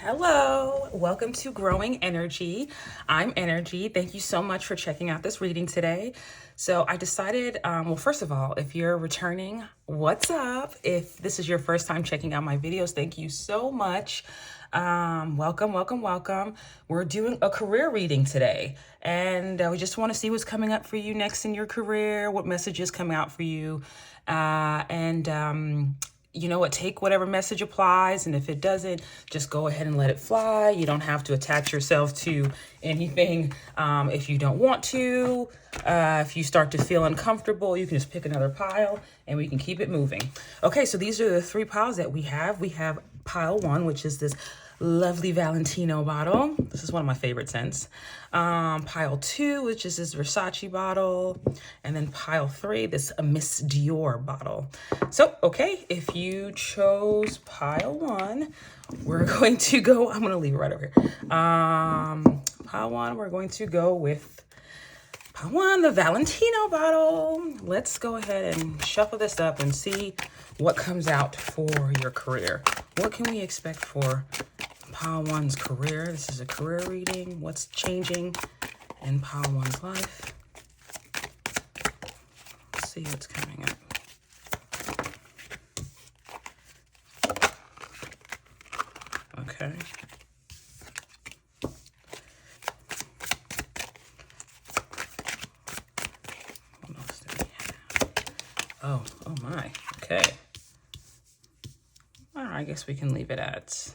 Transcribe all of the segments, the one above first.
Hello, welcome to Growing Energy. I'm Energy. Thank you so much for checking out this reading today. So I decided, well, first of all, if you're returning, what's up? If this is your first time checking out my videos, thank you so much. Welcome. We're doing a career reading today, and we just want to see what's coming up for you next in your career, what messages come out for you, you know what, take whatever message applies, and if it doesn't, just go ahead and let it fly. You don't have to attach yourself to anything if you don't want to. If you start to feel uncomfortable, you can just pick another pile and we can keep it moving. Okay, so these are the three piles that we have. We have pile one, which is this lovely Valentino bottle. This is one of my favorite scents. Pile two, which is this Versace bottle. And then pile three, this Miss Dior bottle. So, okay, if you chose pile one, we're going to go, I'm going to leave it right over here. Pile one, we're going to go with pile one, the Valentino bottle. Let's go ahead and shuffle this up and see what comes out for your career. What can we expect for pile one's career? This is a career reading. What's changing in pile one's life? Let's see what's coming up. Okay. What else do we have? Oh my. Okay. All right, I guess we can leave it at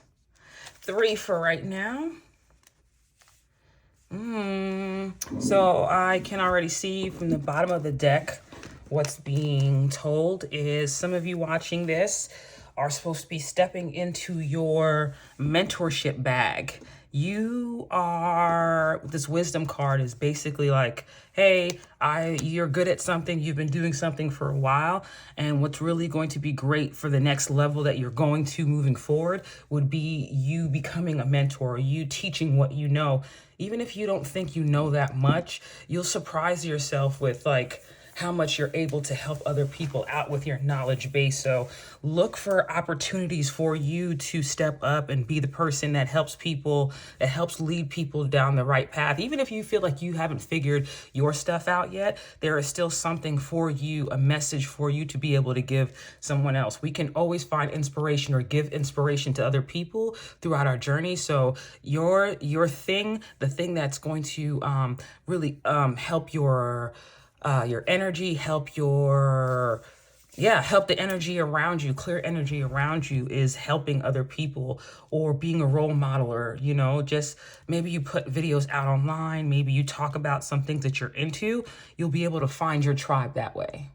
3 for right now. So I can already see from the bottom of the deck what's being told is some of you watching this are supposed to be stepping into your mentorship bag. This wisdom card is basically like, hey, you're good at something, you've been doing something for a while, and what's really going to be great for the next level that you're going to moving forward would be you becoming a mentor, you teaching what you know. Even if you don't think you know that much, you'll surprise yourself with like how much you're able to help other people out with your knowledge base. So look for opportunities for you to step up and be the person that helps people, that helps lead people down the right path. Even if you feel like you haven't figured your stuff out yet, there is still something for you, a message for you to be able to give someone else. We can always find inspiration or give inspiration to other people throughout our journey. So your thing, the thing that's going to really help your energy, help the energy around you, clear energy around you, is helping other people or being a role model, or, you know, just maybe you put videos out online, maybe you talk about some things that you're into, you'll be able to find your tribe that way.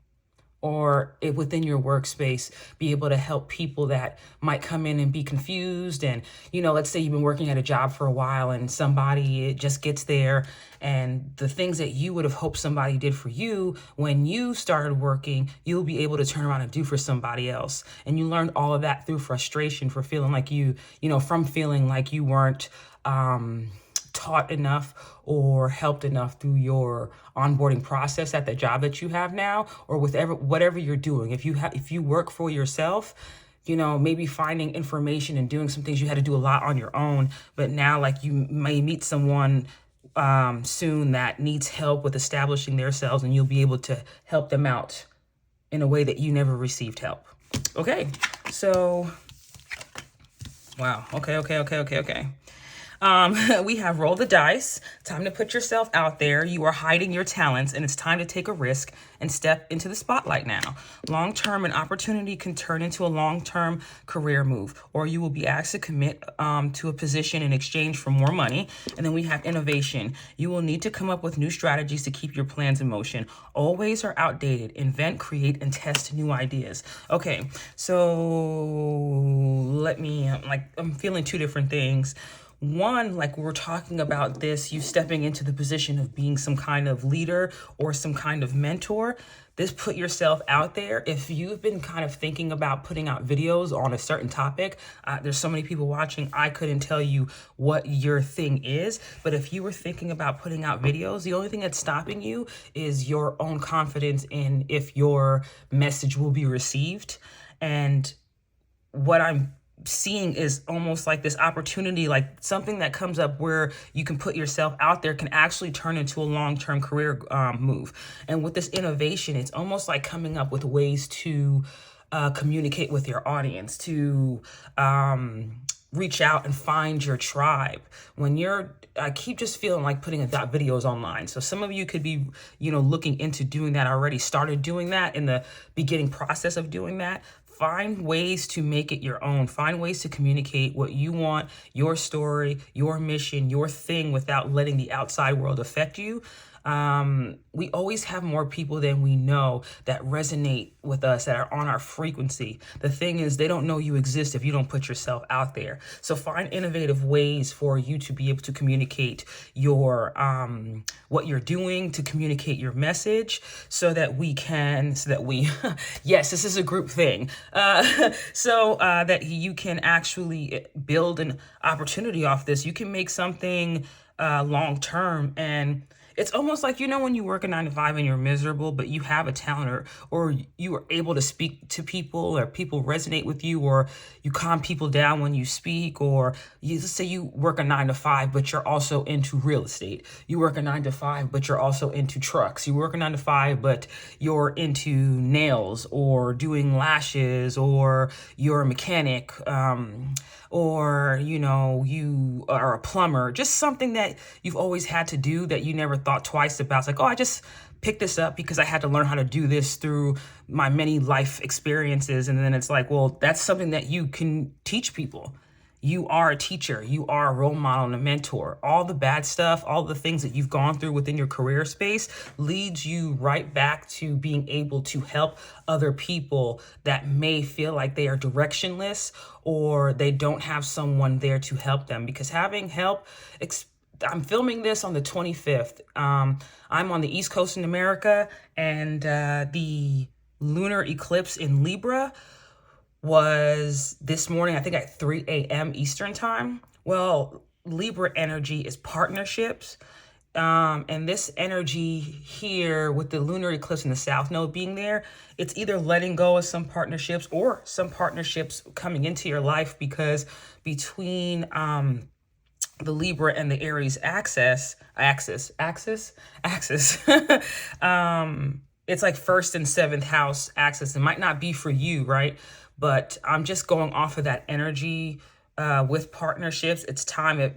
Or within your workspace, be able to help people that might come in and be confused. And, you know, let's say you've been working at a job for a while and somebody just gets there, and the things that you would have hoped somebody did for you when you started working, you'll be able to turn around and do for somebody else. And you learned all of that through frustration, for feeling like from feeling like you weren't taught enough or helped enough through your onboarding process at the job that you have now, or with whatever you're doing. If you work for yourself, you know, maybe finding information and doing some things you had to do a lot on your own, but now like you may meet someone soon that needs help with establishing themselves, and you'll be able to help them out in a way that you never received help. Okay, so wow. Okay. We have roll the dice. Time to put yourself out there. You are hiding your talents, and it's time to take a risk and step into the spotlight now. Long-term, an opportunity can turn into a long-term career move, or you will be asked to commit to a position in exchange for more money. And then we have innovation. You will need to come up with new strategies to keep your plans in motion. Always are outdated. Invent, create, and test new ideas. Okay, so I'm feeling two different things. One, like we're talking about this, you stepping into the position of being some kind of leader or some kind of mentor. This, put yourself out there. If you've been kind of thinking about putting out videos on a certain topic, there's so many people watching, I couldn't tell you what your thing is. But if you were thinking about putting out videos, the only thing that's stopping you is your own confidence in if your message will be received. And what I'm seeing is almost like this opportunity, like something that comes up where you can put yourself out there can actually turn into a long-term career move. And with this innovation, it's almost like coming up with ways to communicate with your audience, to reach out and find your tribe. I keep just feeling like putting videos online. So some of you could be, looking into doing that already, started doing that in the beginning process of doing that. Find ways to make it your own. Find ways to communicate what you want, your story, your mission, your thing, without letting the outside world affect you. We always have more people than we know that resonate with us, that are on our frequency. The thing is, they don't know you exist if you don't put yourself out there. So find innovative ways for you to be able to communicate your what you're doing, to communicate your message, so that we yes, this is a group thing, so that you can actually build an opportunity off this. You can make something long term. And it's almost like, when you work a 9 to 5 and you're miserable, but you have a talent, or you are able to speak to people, or people resonate with you, or you calm people down when you speak, or let's say you work a 9 to 5, but you're also into real estate. You work a 9 to 5, but you're also into trucks. You work a 9 to 5, but you're into nails, or doing lashes, or you're a mechanic, or, you are a plumber. Just something that you've always had to do that you never thought twice about. It's like, oh, I just picked this up because I had to learn how to do this through my many life experiences. And then it's like, well, that's something that you can teach people. You are a teacher, you are a role model and a mentor. All the bad stuff, all the things that you've gone through within your career space leads you right back to being able to help other people that may feel like they are directionless, or they don't have someone there to help them. Because having help, I'm filming this on the 25th. I'm on the East Coast in America, and the lunar eclipse in Libra was this morning, I think at 3 a.m. Eastern time. Well, Libra energy is partnerships. And this energy here with the lunar eclipse in the South Node being there, it's either letting go of some partnerships, or some partnerships coming into your life, because between the Libra and the Aries axis, it's like first and seventh house axis. It might not be for you, right? But I'm just going off of that energy with partnerships. It's time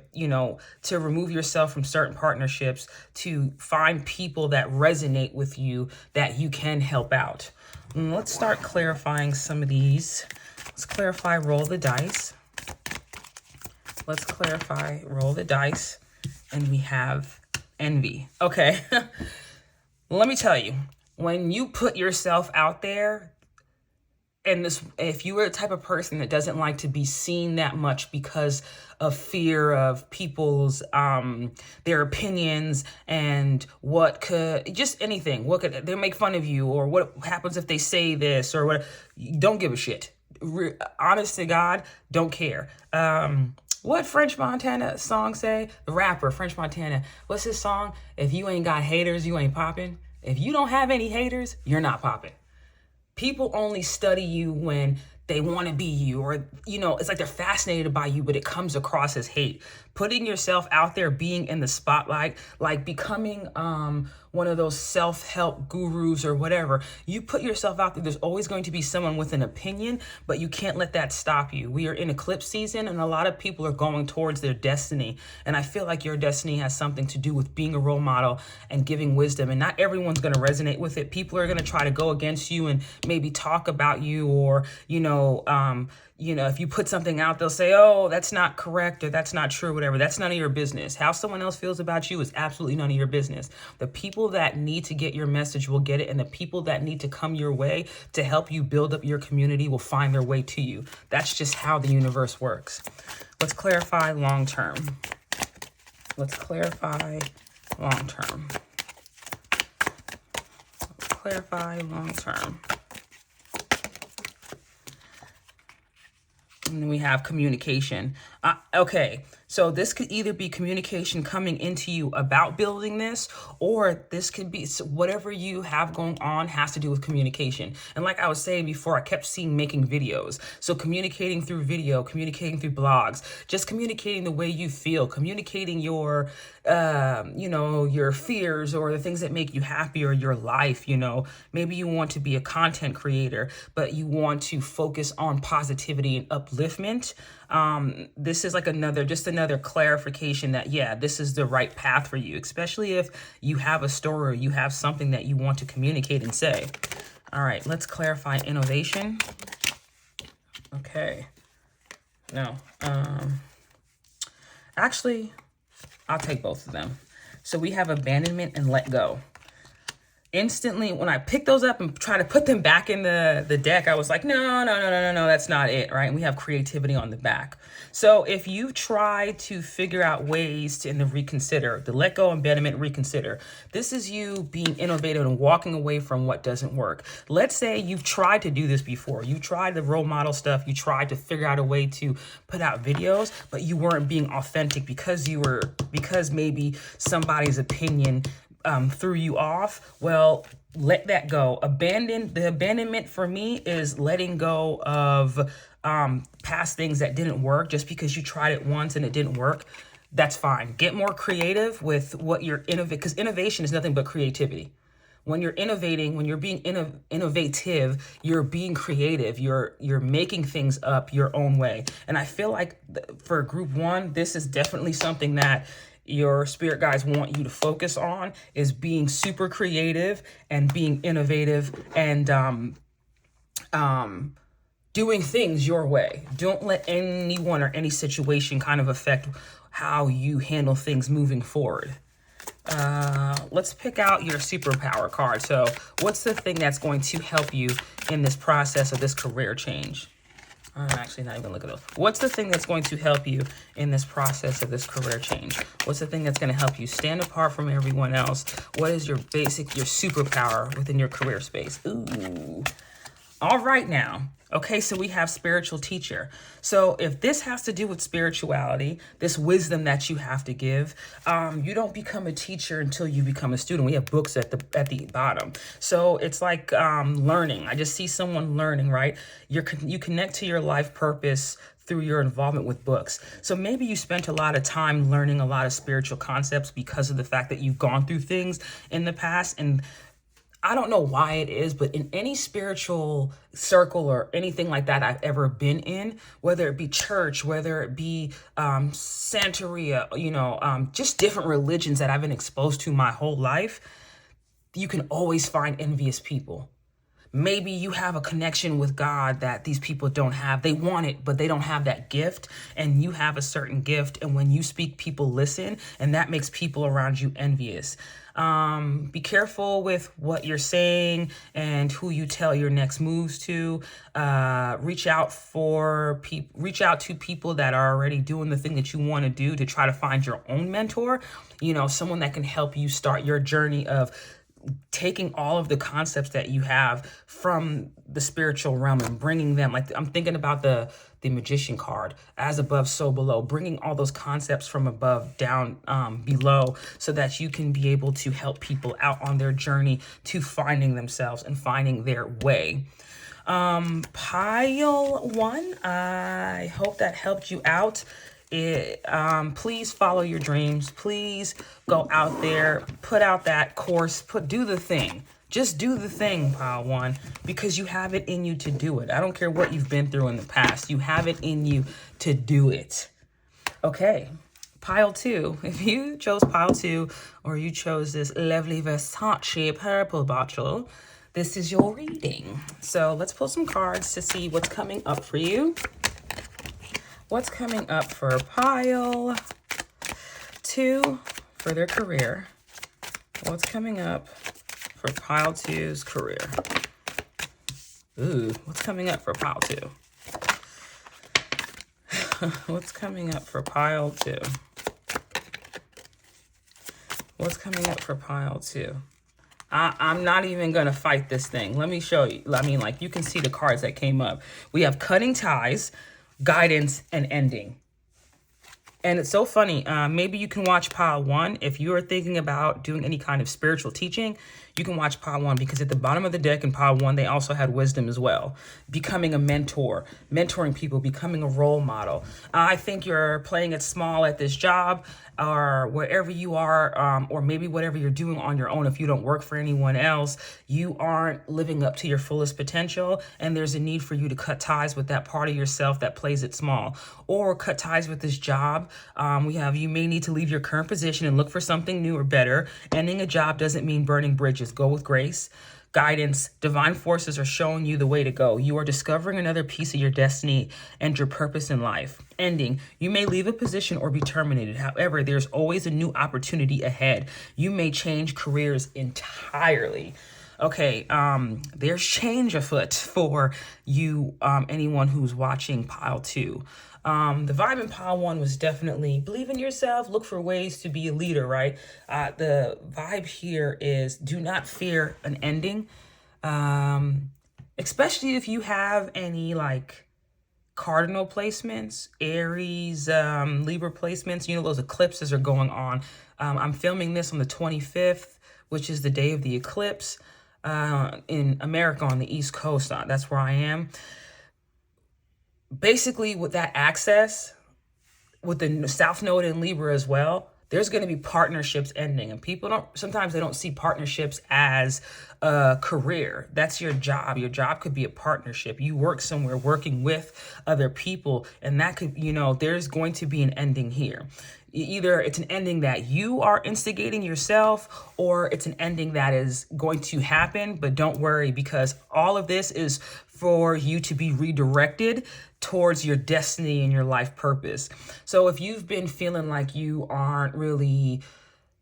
to remove yourself from certain partnerships, to find people that resonate with you, that you can help out. Let's start clarifying some of these. Let's clarify, roll the dice. Let's clarify, roll the dice. And we have envy. Okay. Let me tell you, when you put yourself out there, and if you are the type of person that doesn't like to be seen that much because of fear of people's, their opinions, and just anything, they make fun of you, or what happens if they say this, or what, don't give a shit. Honest to God, don't care. What French Montana song say? The rapper, French Montana. What's his song? If you ain't got haters, you ain't popping. If you don't have any haters, you're not popping. People only study you when they want to be you, or, it's like they're fascinated by you, but it comes across as hate. Putting yourself out there, being in the spotlight, like becoming one of those self-help gurus or whatever. You put yourself out there, there's always going to be someone with an opinion, but you can't let that stop you. We are in eclipse season, and a lot of people are going towards their destiny. And I feel like your destiny has something to do with being a role model and giving wisdom. And not everyone's going to resonate with it. People are going to try to go against you and maybe talk about you, or, if you put something out, they'll say, oh, that's not correct, or that's not true, whatever. That's none of your business. How someone else feels about you is absolutely none of your business. The people that need to get your message will get it, and the people that need to come your way to help you build up your community will find their way to you. That's just how the universe works. Let's clarify long term. Let's clarify long term. Let's clarify long term. And then we have communication. Okay, so this could either be communication coming into you about building this, or this could be whatever you have going on has to do with communication. And like I was saying before, I kept seeing making videos. So communicating through video, communicating through blogs, just communicating the way you feel, communicating your, your fears or the things that make you happy or your life. Maybe you want to be a content creator, but you want to focus on positivity and upliftment. This is like another clarification that, yeah, this is the right path for you, especially if you have a story or you have something that you want to communicate and say. All right, let's clarify innovation. Okay. No. Actually, I'll take both of them. So we have abandonment and let go. Instantly, when I picked those up and try to put them back in the deck, I was like, no, that's not it, right? And we have creativity on the back. So if you try to figure out ways to, in the reconsider, the let go, abandonment, reconsider, this is you being innovative and walking away from what doesn't work. Let's say you've tried to do this before. You tried the role model stuff. You tried to figure out a way to put out videos, but you weren't being authentic because maybe somebody's opinion threw you off. Well, let that go. The abandonment for me is letting go of past things that didn't work just because you tried it once and it didn't work. That's fine. Get more creative with what you're innovating, because innovation is nothing but creativity. When you're innovating, when you're being innovative, you're being creative. You're making things up your own way. And I feel like for group 1, this is definitely something that your spirit guides want you to focus on, is being super creative and being innovative and doing things your way. Don't let anyone or any situation kind of affect how you handle things moving forward. Let's pick out your superpower card. So what's the thing that's going to help you in this process of this career change? I'm actually not even looking at those. What's the thing that's going to help you in this process of this career change? What's the thing that's going to help you stand apart from everyone else? What is your superpower within your career space? Ooh. All right now. Okay, so we have spiritual teacher. So if this has to do with spirituality, this wisdom that you have to give, you don't become a teacher until you become a student. We have books at the bottom. So it's like learning. I just see someone learning, right? You connect to your life purpose through your involvement with books. So maybe you spent a lot of time learning a lot of spiritual concepts because of the fact that you've gone through things in the past. And I don't know why it is, but in any spiritual circle or anything like that I've ever been in, whether it be church, whether it be Santeria, just different religions that I've been exposed to my whole life, you can always find envious people. Maybe you have a connection with God that these people don't have. They want it, but they don't have that gift, and you have a certain gift. And when you speak, people listen, and that makes people around you envious. Be careful with what you're saying and who you tell your next moves to. Reach out to people that are already doing the thing that you want to do to try to find your own mentor. Someone that can help you start your journey of taking all of the concepts that you have from the spiritual realm and bringing them, like I'm thinking about the magician card, as above, so below, bringing all those concepts from above down below so that you can be able to help people out on their journey to finding themselves and finding their way. Pile 1, I hope that helped you out. Please follow your dreams. Please go out there, put out that course, do the thing. Just do the thing, Pile 1, because you have it in you to do it. I don't care what you've been through in the past. You have it in you to do it. Okay, Pile 2. If you chose Pile 2 or you chose this lovely Versace purple bottle, this is your reading. So let's pull some cards to see what's coming up for you. What's coming up for Pile 2 for their career? What's coming up for Pile 2's career? Ooh, what's coming up for Pile 2? What's coming up for Pile 2? What's coming up for Pile 2? I'm not even going to fight this thing. Let me show you. I mean, like, you can see the cards that came up. We have cutting ties. guidance, and ending. And it's so funny. Maybe you can watch pile 1. If you are thinking about doing any kind of spiritual teaching, you can watch pile 1, because at the bottom of the deck in pile 1, they also had wisdom as well. Becoming a mentor, mentoring people, becoming a role model. I think you're playing it small at this job or wherever you are, or maybe whatever you're doing on your own. If you don't work for anyone else, you aren't living up to your fullest potential. And there's a need for you to cut ties with that part of yourself that plays it small, or cut ties with this job. You may need to leave your current position and look for something new or better. Ending a job doesn't mean burning bridges. Go with grace. Guidance, divine forces are showing you the way to go. You are discovering another piece of your destiny and your purpose in life. Ending, you may leave a position or be terminated. However, there's always a new opportunity ahead. You may change careers entirely. Okay, there's change afoot for you, anyone who's watching pile 2. The vibe in pile 1 was definitely believe in yourself, look for ways to be a leader, right? The vibe here is do not fear an ending, especially if you have any like cardinal placements, Aries, Libra placements. You know, those eclipses are going on. I'm filming this on the 25th, which is the day of the eclipse in America on the East Coast. That's where I am. Basically, with that access, with the South Node in Libra as well, there's going to be partnerships ending. And people sometimes they don't see partnerships as a career. That's your job. Your job could be a partnership. You work somewhere working with other people, and that could, there's going to be an ending here. Either it's an ending that you are instigating yourself, or it's an ending that is going to happen. But don't worry, because all of this is for you to be redirected towards your destiny and your life purpose. So if you've been feeling like you aren't really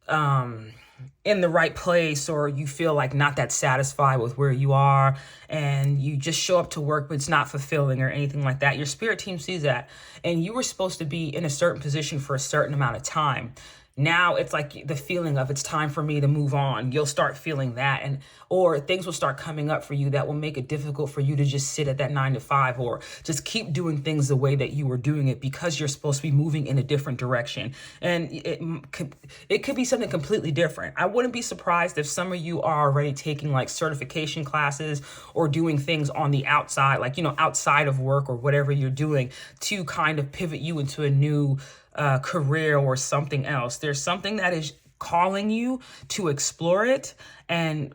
in the right place, or you feel like not that satisfied with where you are, and you just show up to work but it's not fulfilling or anything like that, your spirit team sees that, and you were supposed to be in a certain position for a certain amount of time. Now it's like the feeling of it's time for me to move on. You'll start feeling that, or things will start coming up for you that will make it difficult for you to just sit at that 9 to 5 or just keep doing things the way that you were doing it, because you're supposed to be moving in a different direction. And it could be something completely different. I wouldn't be surprised if some of you are already taking like certification classes or doing things on the outside, like, outside of work or whatever you're doing, to kind of pivot you into a new career or something else. There's something that is calling you to explore it. And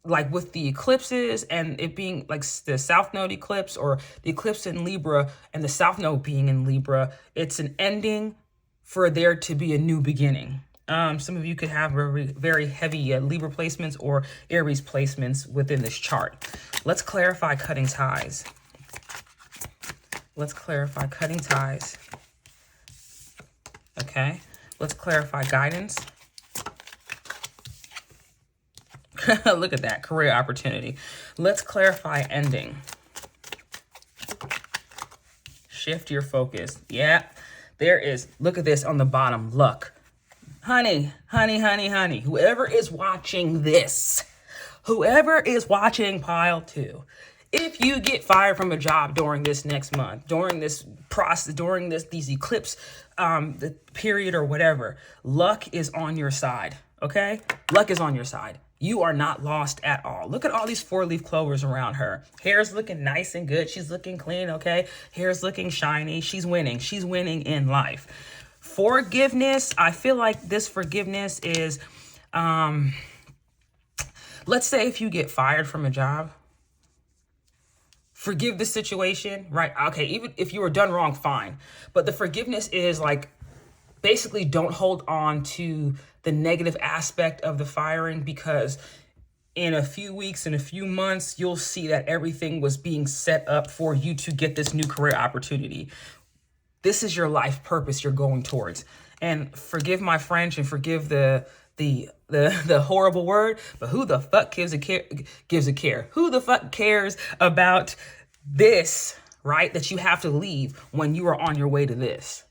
like with the eclipses and it being like the South Node eclipse, or the eclipse in Libra and the South Node being in Libra, it's an ending for there to be a new beginning. Some of you could have very, very heavy Libra placements or Aries placements within this chart. Let's clarify cutting ties. Let's clarify cutting ties. Okay, let's clarify guidance. Look at that, career opportunity. Let's clarify ending. Shift your focus. Yeah, there is, look at this on the bottom, luck. Honey, honey, honey, honey, whoever is watching this, whoever is watching pile 2, if you get fired from a job during this next month, during this process, during these eclipse, the period or whatever, luck is on your side, okay? Luck is on your side. You are not lost at all. Look at all these 4-leaf clovers around her. Hair's looking nice and good. She's looking clean, okay? Hair's looking shiny. She's winning. She's winning in life. Forgiveness, I feel like this forgiveness is, let's say if you get fired from a job, forgive the situation, right? Okay, even if you were done wrong, fine. But the forgiveness is like, basically don't hold on to the negative aspect of the firing, because in a few weeks, in a few months, you'll see that everything was being set up for you to get this new career opportunity. This is your life purpose you're going towards. And forgive my French and forgive the horrible word, but who the fuck gives a care? Who the fuck cares about this, right? That you have to leave when you are on your way to this.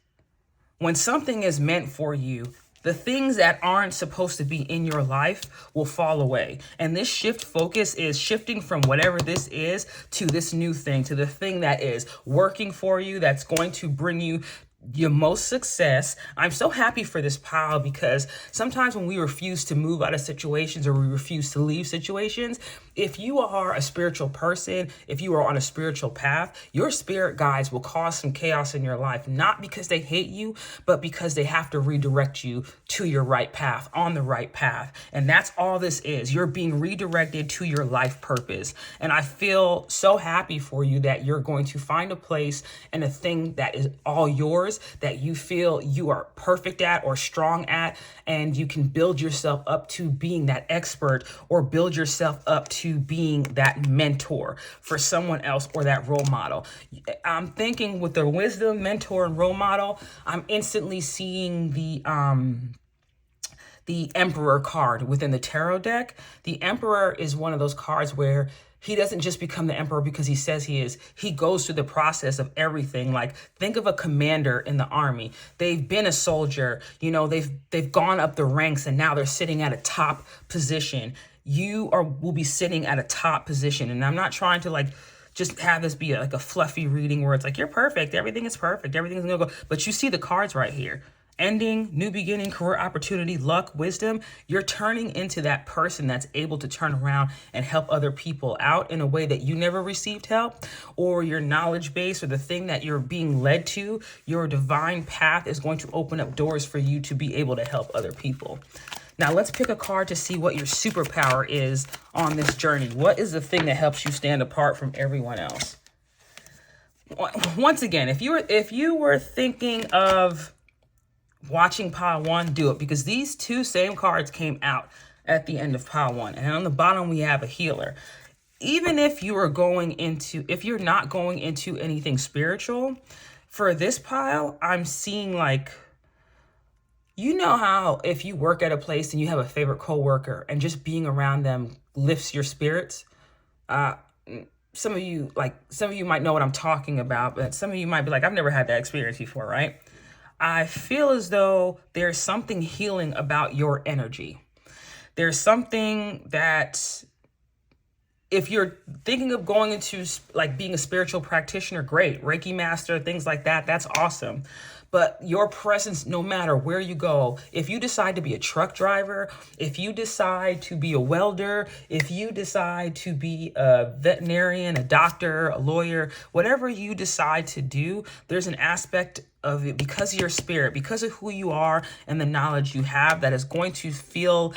When something is meant for you, The things that aren't supposed to be in your life will fall away. And this shift focus is shifting from whatever this is to this new thing, to the thing that is working for you, that's going to bring you your most success. I'm so happy for this pile, because sometimes when we refuse to move out of situations or we refuse to leave situations, if you are a spiritual person, if you are on a spiritual path, your spirit guides will cause some chaos in your life, not because they hate you, but because they have to redirect you to your right path, on the right path. And that's all this is. You're being redirected to your life purpose. And I feel so happy for you that you're going to find a place and a thing that is all yours, that you feel you are perfect at or strong at, and you can build yourself up to being that expert, or build yourself up to being that mentor for someone else, or that role model. I'm thinking with the wisdom, mentor, and role model, I'm instantly seeing the Emperor card within the tarot deck. The Emperor is one of those cards where he doesn't just become the emperor because he says he is. He goes through the process of everything. Like, think of a commander in the army. They've been a soldier, you know, they've gone up the ranks, and now they're sitting at a top position. Will be sitting at a top position. And I'm not trying to just have this be like a fluffy reading where it's like, you're perfect, everything is perfect, everything's gonna go. But you see the cards right here. Ending, new beginning, career opportunity, luck, wisdom. You're turning into that person that's able to turn around and help other people out in a way that you never received help, or your knowledge base, or the thing that you're being led to, your divine path is going to open up doors for you to be able to help other people. Now let's pick a card to see what your superpower is on this journey. What is the thing that helps you stand apart from everyone else? Once again, if you were thinking of watching pile one, do it, because these two same cards came out at the end of pile one. And on the bottom, we have a healer. Even if you're not going into anything spiritual, for this pile, I'm seeing you know how if you work at a place and you have a favorite coworker and just being around them lifts your spirits? Some of you might know what I'm talking about, but some of you might be like, I've never had that experience before, right? I feel as though there's something healing about your energy. There's something that, if you're thinking of going into being a spiritual practitioner, great. Reiki master, things like that, that's awesome. But your presence, no matter where you go, if you decide to be a truck driver, if you decide to be a welder, if you decide to be a veterinarian, a doctor, a lawyer, whatever you decide to do, there's an aspect of it, because of your spirit, because of who you are and the knowledge you have, that is going to feel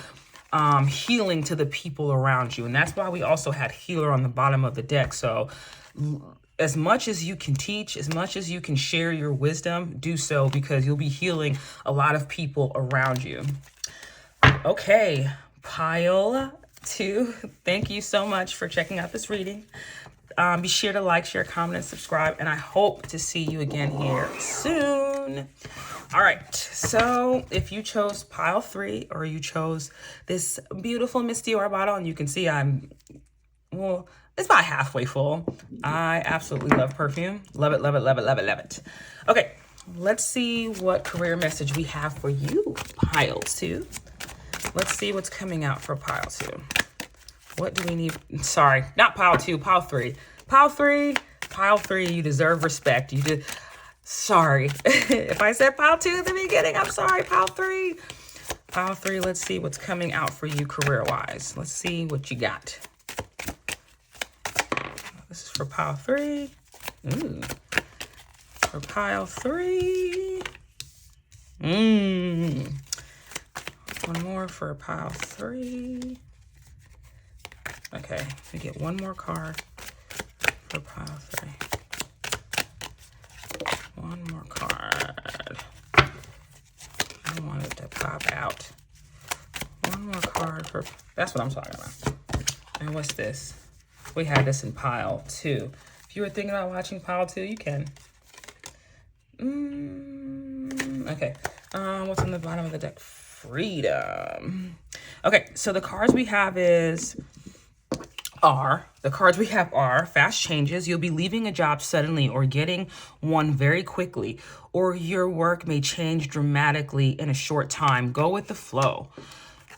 healing to the people around you. And that's why we also had healer on the bottom of the deck. So as much as you can teach, as much as you can share your wisdom, do so, because you'll be healing a lot of people around you. Okay, pile two. Thank you so much for checking out this reading. Be sure to like, share, comment, and subscribe. And I hope to see you again here soon. All right, so if you chose pile three, or you chose this beautiful Miss Dior bottle, and you can see it's about halfway full. I absolutely love perfume. Love it, love it, love it, love it, love it. Okay, let's see what career message we have for you, pile two. Let's see what's coming out for pile two. What do we need? Sorry, not pile two, pile three. Pile three, you deserve respect. Sorry. If I said pile two at the beginning, I'm sorry, pile three. Pile three, let's see what's coming out for you career-wise. Let's see what you got. This is for pile three. Ooh. For pile three. One more for pile three. Okay, we get one more card for pile three. One more card. I want it to pop out. One more card for, that's what I'm talking about. And what's this? We had this in pile two. If you were thinking about watching pile two, you can. Okay, what's on the bottom of the deck? Freedom. Okay, so the cards we have is the cards we have are fast changes. You'll be leaving a job suddenly or getting one very quickly, or your work may change dramatically in a short time. Go with the flow.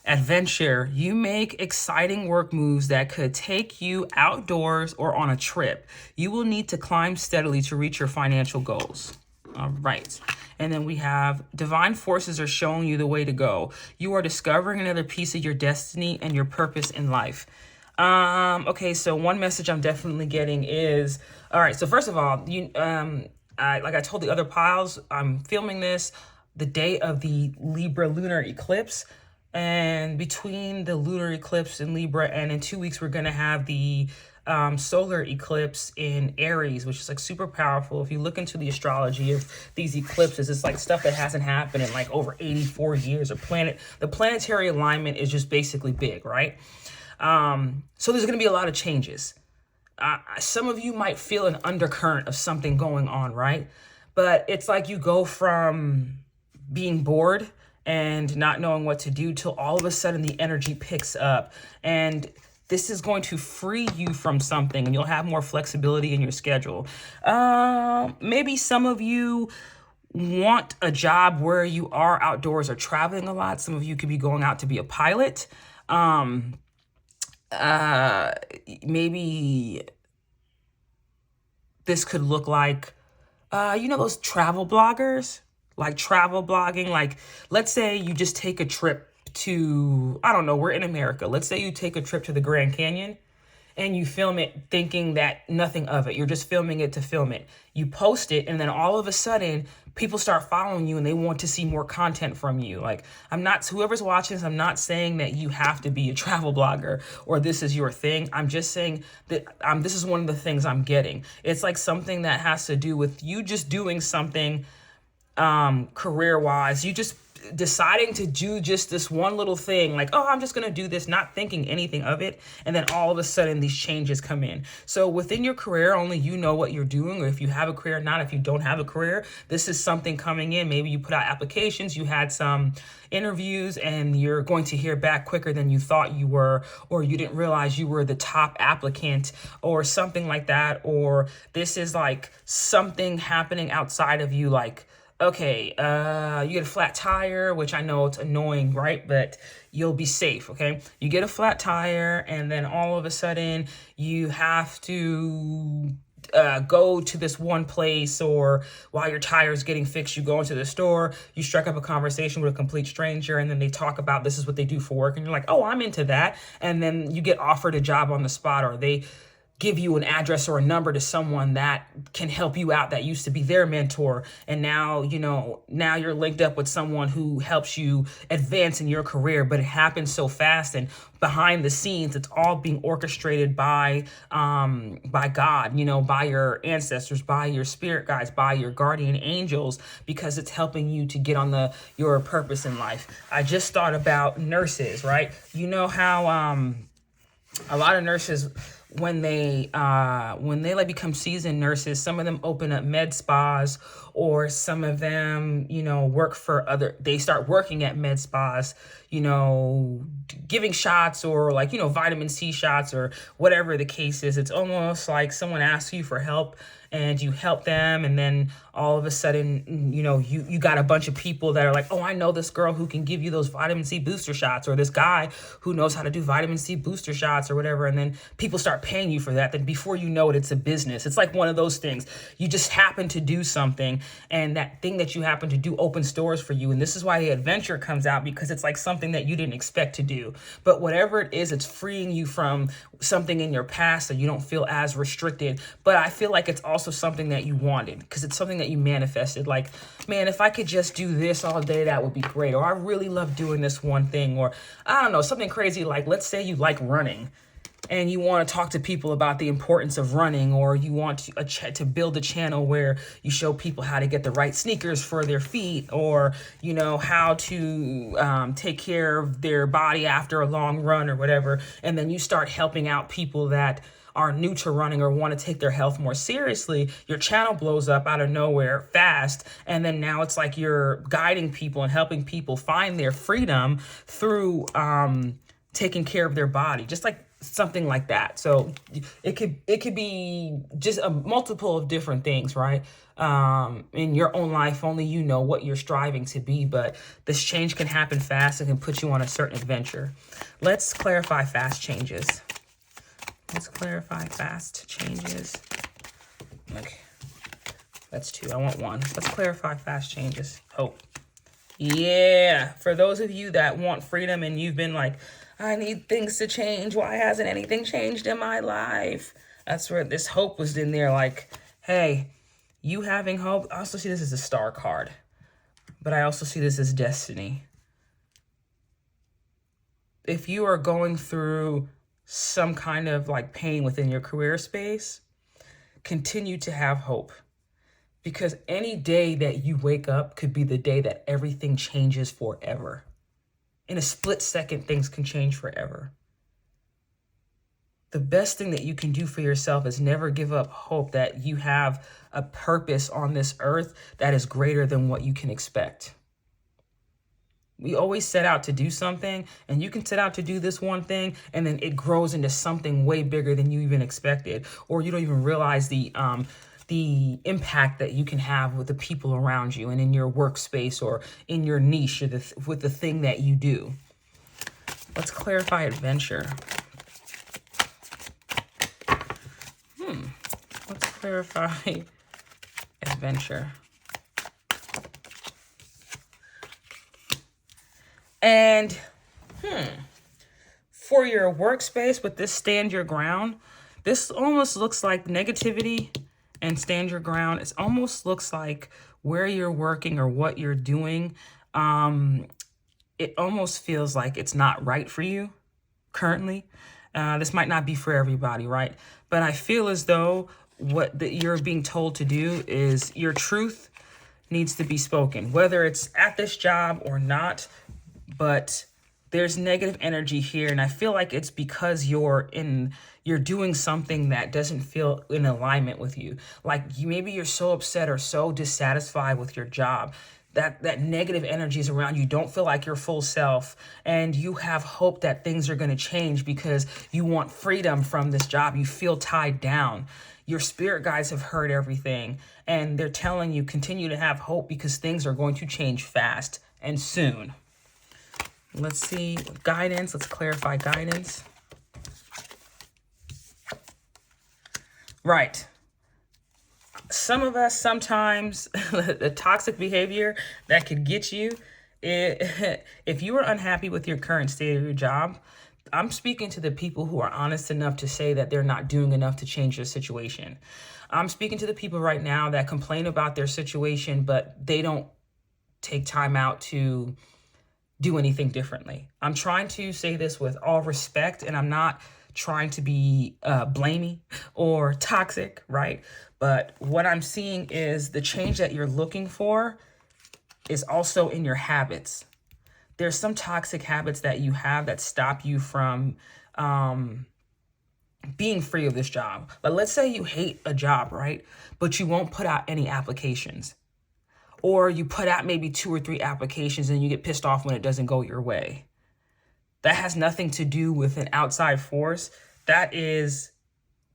Adventure. You make exciting work moves that could take you outdoors or on a trip. You will need to climb steadily to reach your financial goals. All right. And then we have divine forces are showing you the way to go. You are discovering another piece of your destiny and your purpose in life. Okay, so one message I'm definitely getting is, all right, so first of all, like I told the other piles, I'm filming this the day of the Libra lunar eclipse. And between the lunar eclipse in Libra and in 2 weeks, we're going to have the solar eclipse in Aries, which is like super powerful. If you look into the astrology of these eclipses, it's like stuff that hasn't happened in like over 84 years. The planetary alignment is just basically big, right? So there's going to be a lot of changes. Some of you might feel an undercurrent of something going on, right? But it's like you go from being bored and not knowing what to do till all of a sudden the energy picks up. And this is going to free you from something and you'll have more flexibility in your schedule. Maybe some of you want a job where you are outdoors or traveling a lot. Some of you could be going out to be a pilot. Maybe this could look like, those travel bloggers, like travel blogging. Like, let's say you just take a trip to, I don't know, we're in America. Let's say you take a trip to the Grand Canyon and you film it thinking that nothing of it. You're just filming it to film it. You post it, and then all of a sudden, people start following you and they want to see more content from you. Like, whoever's watching this, I'm not saying that you have to be a travel blogger or this is your thing. I'm just saying that this is one of the things I'm getting. It's like something that has to do with you just doing something career-wise. You just deciding to do just this one little thing, like, oh, I'm just going to do this, not thinking anything of it. And then all of a sudden these changes come in. So within your career, only you know what you're doing, or if you have a career or not. If you don't have a career, this is something coming in. Maybe you put out applications, you had some interviews, and you're going to hear back quicker than you thought you were, or you didn't realize you were the top applicant or something like that. Or this is like something happening outside of you, like, okay, you get a flat tire, which I know it's annoying, right? But you'll be safe, okay? You get a flat tire, and then all of a sudden you have to go to this one place, or while your tire's getting fixed, you go into the store, you strike up a conversation with a complete stranger, and then they talk about this is what they do for work, and you're like, oh, I'm into that. And then you get offered a job on the spot, or they give you an address or a number to someone that can help you out, that used to be their mentor. And now, now you're linked up with someone who helps you advance in your career, but it happens so fast, and behind the scenes, it's all being orchestrated by God, by your ancestors, by your spirit guides, by your guardian angels, because it's helping you to get on your purpose in life. I just thought about nurses, right? You know how, a lot of nurses, when they like become seasoned nurses, some of them open up med spas, or some of them, they start working at med spas, giving shots, or like, vitamin C shots, or whatever the case is. It's almost like someone asks you for help and you help them, and then all of a sudden, you got a bunch of people that are like, oh, I know this girl who can give you those vitamin C booster shots, or this guy who knows how to do vitamin C booster shots, or whatever. And then people start paying you for that. Then before you know it, it's a business. It's like one of those things. You just happen to do something, and that thing that you happen to do opens doors for you. And this is why the adventure comes out, because it's like something that you didn't expect to do. But whatever it is, it's freeing you from something in your past, so you don't feel as restricted. But I feel like it's also something that you wanted, because it's something that you manifested. Like, man, if I could just do this all day, that would be great. Or I really love doing this one thing. Or I don't know, something crazy. Like, let's say you like running and you want to talk to people about the importance of running, or you want to build a channel where you show people how to get the right sneakers for their feet, or, how to take care of their body after a long run or whatever. And then you start helping out people that are new to running or want to take their health more seriously. Your channel blows up out of nowhere fast. And then now it's like you're guiding people and helping people find their freedom through taking care of their body. Just like something like that. So it could be just a multiple of different things, right? In your own life, only you know what you're striving to be, but this change can happen fast and can put you on a certain adventure. Let's clarify fast changes. Let's clarify fast changes. Okay, that's 2. I want 1. Let's clarify fast changes. Hope. Yeah, for those of you that want freedom and you've been like, I need things to change. Why hasn't anything changed in my life? That's where this hope was in there. Like, hey, you having hope. I also see this as a star card, but I also see this as destiny. If you are going through some kind of like pain within your career space, continue to have hope. Because any day that you wake up could be the day that everything changes forever. In a split second, things can change forever. The best thing that you can do for yourself is never give up hope that you have a purpose on this earth that is greater than what you can expect. We always set out to do something, and you can set out to do this one thing, and then it grows into something way bigger than you even expected, or you don't even realize the impact that you can have with the people around you and in your workspace or in your niche or with the thing that you do. Let's clarify adventure. Let's clarify adventure. And for your workspace with this stand your ground, this almost looks like negativity and stand your ground. It almost looks like where you're working or what you're doing. It almost feels like it's not right for you currently. This might not be for everybody, right? But I feel as though what you're being told to do is your truth needs to be spoken, whether it's at this job or not. But there's negative energy here, and I feel like it's because you're doing something that doesn't feel in alignment with you. Like maybe you're so upset or so dissatisfied with your job that negative energy is around you. Don't feel like your full self, and you have hope that things are going to change because you want freedom from this job. You feel tied down. Your spirit guides have heard everything, and they're telling you continue to have hope because things are going to change fast and soon. Let's see guidance. Let's clarify guidance. Right. Some of us sometimes the toxic behavior that could get you, if you are unhappy with your current state of your job, I'm speaking to the people who are honest enough to say that they're not doing enough to change their situation. I'm speaking to the people right now that complain about their situation, but they don't take time out to do anything differently. I'm trying to say this with all respect, and I'm not trying to be blamey or toxic, right? But what I'm seeing is the change that you're looking for is also in your habits. There's some toxic habits that you have that stop you from being free of this job. But let's say you hate a job, right? But you won't put out any applications. Or you put out maybe 2 or 3 applications and you get pissed off when it doesn't go your way. That has nothing to do with an outside force. That is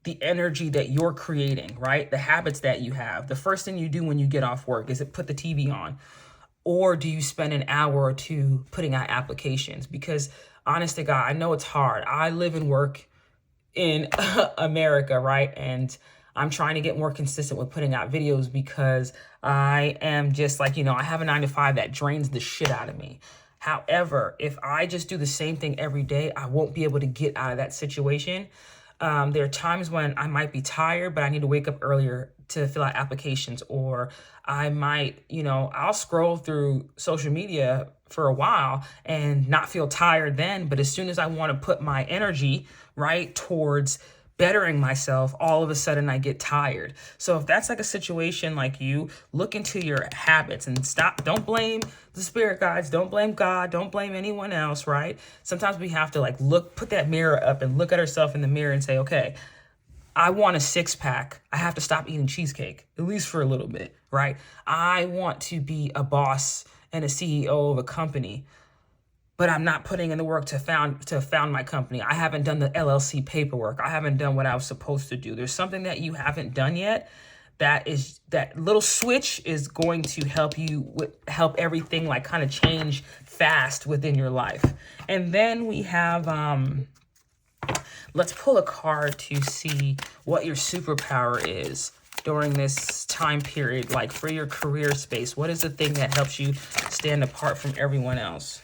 the energy that you're creating, right? The habits that you have. The first thing you do when you get off work is it put the TV on. Or do you spend an hour or 2 putting out applications? Because honest to God, I know it's hard. I live and work in America, right? And I'm trying to get more consistent with putting out videos because I am just like, I have a 9-to-5 that drains the shit out of me. However, if I just do the same thing every day, I won't be able to get out of that situation. There are times when I might be tired, but I need to wake up earlier to fill out applications, or I might, I'll scroll through social media for a while and not feel tired then. But as soon as I want to put my energy right towards bettering myself, all of a sudden I get tired. So if that's like a situation like you, look into your habits and stop. Don't blame the spirit guides. Don't blame God. Don't blame anyone else, right? Sometimes we have to put that mirror up and look at ourselves in the mirror and say, okay, I want a 6-pack. I have to stop eating cheesecake, at least for a little bit, right? I want to be a boss and a CEO of a company. but I'm not putting in the work to found my company. I haven't done the LLC paperwork. I haven't done what I was supposed to do. There's something that you haven't done yet. That little switch is going to help everything like kind of change fast within your life. And then we have, let's pull a card to see what your superpower is during this time period, like for your career space. What is the thing that helps you stand apart from everyone else?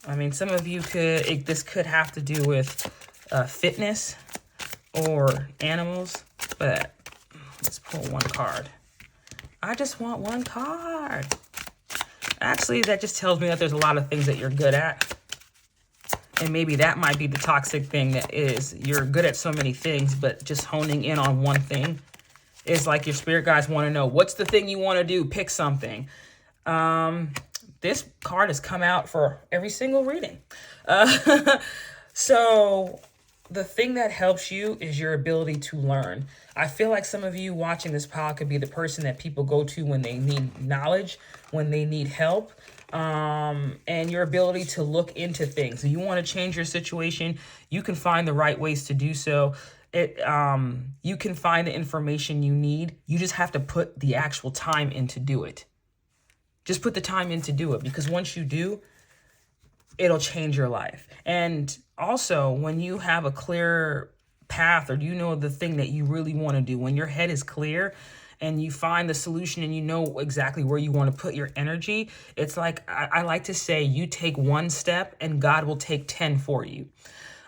I mean, some of you this could have to do with fitness or animals, but let's pull one card. I just want one card. Actually, that just tells me that there's a lot of things that you're good at. And maybe that might be the toxic thing, that is you're good at so many things, but just honing in on one thing. It's like your spirit guides want to know, what's the thing you want to do? Pick something. This card has come out for every single reading. So the thing that helps you is your ability to learn. I feel like some of you watching this pod could be the person that people go to when they need knowledge, when they need help, and your ability to look into things. If you want to change your situation, you can find the right ways to do so. You can find the information you need. You just have to put the actual time in to do it. Just put the time in to do it, because once you do, it'll change your life. And also, when you have a clear path, or you know the thing that you really want to do, when your head is clear and you find the solution and you know exactly where you want to put your energy, it's like, I like to say, you take one step and God will take 10 for you.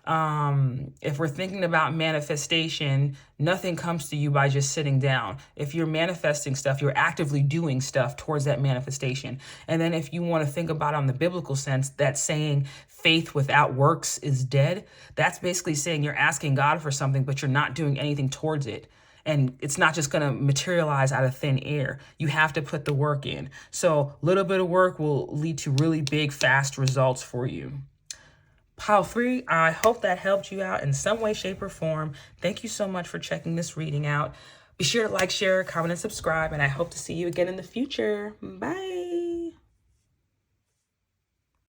If we're thinking about manifestation, nothing comes to you by just sitting down. If you're manifesting stuff, you're actively doing stuff towards that manifestation. And then if you want to think about on the biblical sense, that saying faith without works is dead. That's basically saying you're asking God for something, but you're not doing anything towards it. And it's not just going to materialize out of thin air. You have to put the work in. So a little bit of work will lead to really big, fast results for you. Pile 3, I hope that helped you out in some way, shape, or form. Thank you so much for checking this reading out. Be sure to like, share, comment, and subscribe, and I hope to see you again in the future. Bye.